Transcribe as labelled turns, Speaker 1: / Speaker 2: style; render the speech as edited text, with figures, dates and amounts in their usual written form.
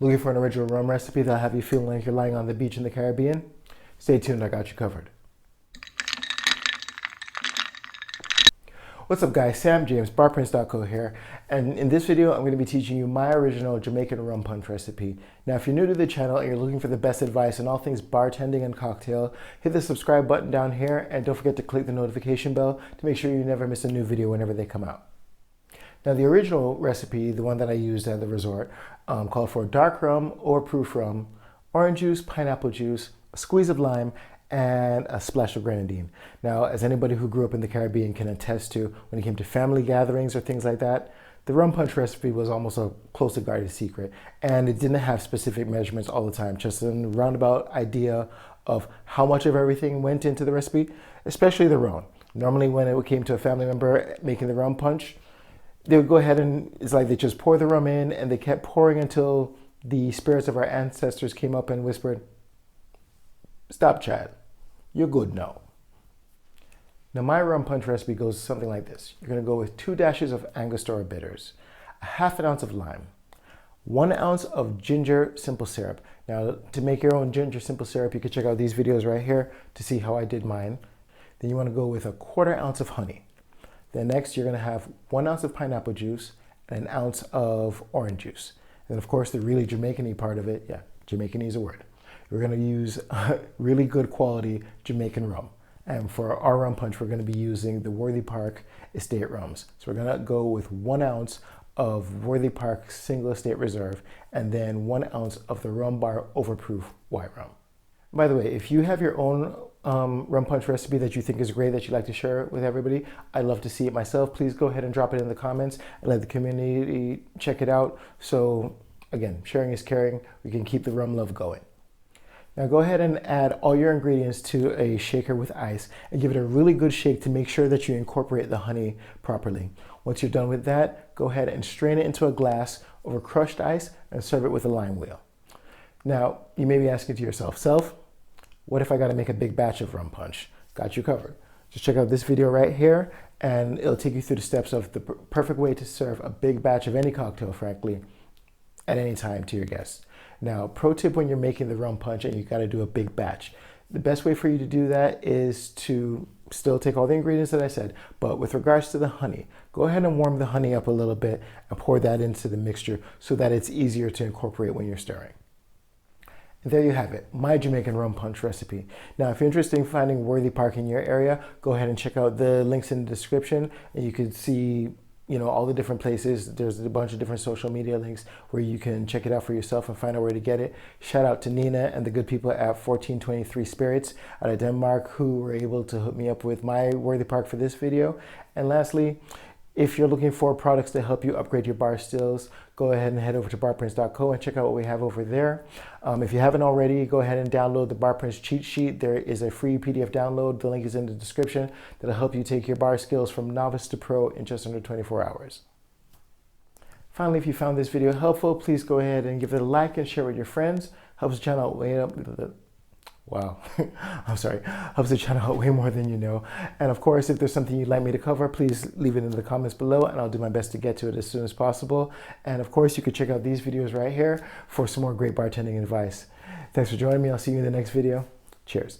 Speaker 1: Looking for an original rum recipe that'll have you feeling like you're lying on the beach in the Caribbean? Stay tuned, I got you covered. What's up guys, Sam James, barprints.co here, and in this video I'm going to be teaching you my original Jamaican rum punch recipe. Now if you're new to the channel and you're looking for the best advice on all things bartending and cocktail, hit the subscribe button down here and don't forget to click the notification bell to make sure you never miss a new video whenever they come out. Now the original recipe, the one that I used at the resort, called for dark rum or proof rum, orange juice, pineapple juice, a squeeze of lime, and a splash of grenadine. Now, as anybody who grew up in the Caribbean can attest to, when it came to family gatherings or things like that, the rum punch recipe was almost a closely guarded secret, and it didn't have specific measurements all the time, just a roundabout idea of how much of everything went into the recipe, especially the rum. Normally when it came to a family member making the rum punch, they would go ahead and it's like they just pour the rum in and they kept pouring until the spirits of our ancestors came up and whispered, "Stop, Chad. You're good now." Now my rum punch recipe goes something like this. You're going to go with 2 dashes of Angostura bitters, a ½ ounce of lime, 1 ounce of ginger simple syrup. Now to make your own ginger simple syrup, you can check out these videos right here to see how I did mine. Then you want to go with a ¼ ounce of honey. Then next you're going to have 1 ounce of pineapple juice and 1 ounce of orange juice. And of course the really Jamaican-y part of it, yeah, Jamaican-y is a word. We're going to use really good quality Jamaican rum. And for our rum punch, we're going to be using the Worthy Park Estate rums. So we're going to go with 1 ounce of Worthy Park Single Estate Reserve and then 1 ounce of the Rum Bar Overproof White Rum. By the way, if you have your own rum punch recipe that you think is great that you'd like to share with everybody, I'd love to see it myself. Please go ahead and drop it in the comments and let the community check it out. So again, sharing is caring. We can keep the rum love going. Now go ahead and add all your ingredients to a shaker with ice and give it a really good shake to make sure that you incorporate the honey properly. Once you're done with that, go ahead and strain it into a glass over crushed ice and serve it with a lime wheel. Now you may be asking to yourself, what if I got to make a big batch of rum punch? Got you covered. Just check out this video right here and it'll take you through the steps of the perfect way to serve a big batch of any cocktail, frankly, at any time to your guests. Now, pro tip when you're making the rum punch and you got to do a big batch, the best way for you to do that is to still take all the ingredients that I said, but with regards to the honey, go ahead and warm the honey up a little bit and pour that into the mixture so that it's easier to incorporate when you're stirring. And there you have it, my Jamaican rum punch recipe. Now, if you're interested in finding Worthy Park in your area, go ahead and check out the links in the description and you can see all the different places. There's a bunch of different social media links where you can check it out for yourself and find out where to get it. Shout out to Nina and the good people at 1423 Spirits out of Denmark who were able to hook me up with my Worthy Park for this video. And lastly, if you're looking for products to help you upgrade your bar skills, go ahead and head over to barprints.co and check out what we have over there. If you haven't already, go ahead and download the Barprints cheat sheet. There is a free PDF download. The link is in the description. That'll help you take your bar skills from novice to pro in just under 24 hours. Finally, if you found this video helpful, please go ahead and give it a like and share with your friends. Helps the channel way up. Wow, I'm sorry, helps the channel out way more than you know. And of course, if there's something you'd like me to cover, please leave it in the comments below and I'll do my best to get to it as soon as possible. And of course, you can check out these videos right here for some more great bartending advice. Thanks for joining me. I'll see you in the next video. Cheers.